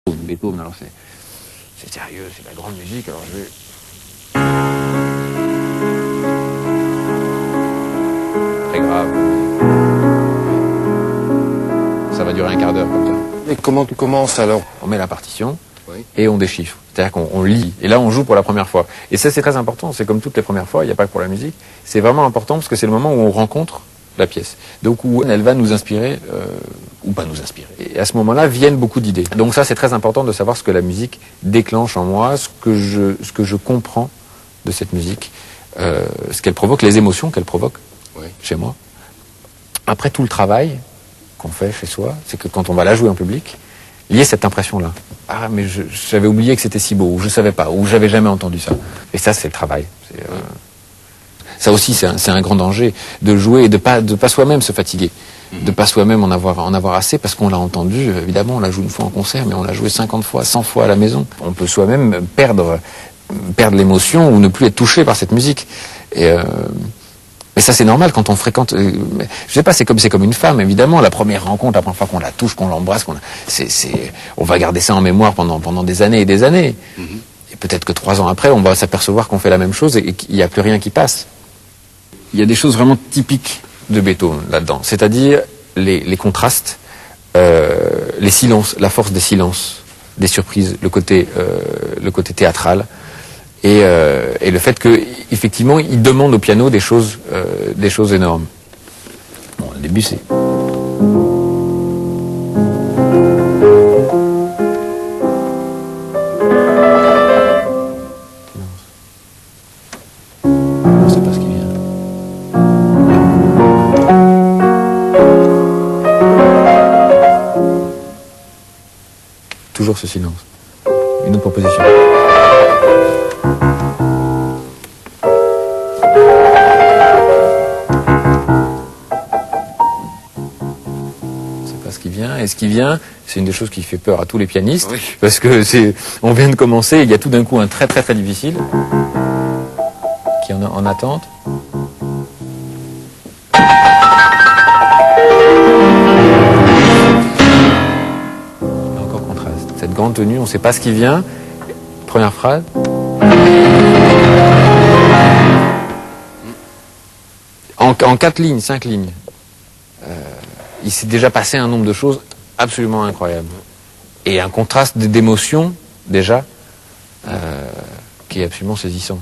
Beethoven, alors c'est sérieux, c'est la grande musique, alors je vais... Très grave. Ça va durer un quart d'heure comme ça. Et comment tu commences alors? On met la partition, Oui. Et on déchiffre. C'est-à-dire qu'on lit. Et là, on joue pour la première fois. Et ça, c'est très important. C'est comme toutes les premières fois, il n'y a pas que pour la musique. C'est vraiment important parce que c'est le moment où on rencontre la pièce. Donc, où elle va nous inspirer, ou pas nous inspirer. Et à ce moment-là, viennent beaucoup d'idées. Donc ça, c'est très important de savoir ce que la musique déclenche en moi, ce que je comprends de cette musique, ce qu'elle provoque, les émotions qu'elle provoque chez moi. Après, tout le travail qu'on fait chez soi, c'est que quand on va la jouer en public, il y a cette impression-là. Ah, mais j'avais oublié que c'était si beau, ou je savais pas, ou j'avais jamais entendu ça. Et ça, c'est le travail. Ça aussi, c'est un grand danger de jouer et de pas soi-même se fatiguer, de pas soi-même en avoir assez, parce qu'on l'a entendu. Évidemment, on l'a joué une fois en concert, mais on l'a joué 50 fois, 100 fois à la maison. On peut soi-même perdre l'émotion ou ne plus être touché par cette musique. Mais ça, c'est normal quand on fréquente. Je sais pas, c'est comme une femme, évidemment. La première rencontre, la première fois qu'on la touche, qu'on l'embrasse, on va garder ça en mémoire pendant des années et des années. Et peut-être que 3 ans après, on va s'apercevoir qu'on fait la même chose et qu'il n'y a plus rien qui passe. Il y a des choses vraiment typiques de Beethoven là-dedans, c'est-à-dire les contrastes, les silences, la force des silences, des surprises, le côté théâtral. Et le fait qu'effectivement, il demande au piano des choses énormes. Bon, le début, c'est... On ne sait pas ce qui vient. Toujours ce silence. Une autre proposition. Ce qui vient, et ce qui vient, c'est une des choses qui fait peur à tous les pianistes, parce que on vient de commencer, il y a tout d'un coup un très très très difficile qui est en attente. Et encore contraste. Cette grande tenue, on ne sait pas ce qui vient. Première phrase. En 4 lignes, 5 lignes. Il s'est déjà passé un nombre de choses absolument incroyables. Et un contraste d'émotions, déjà, qui est absolument saisissant.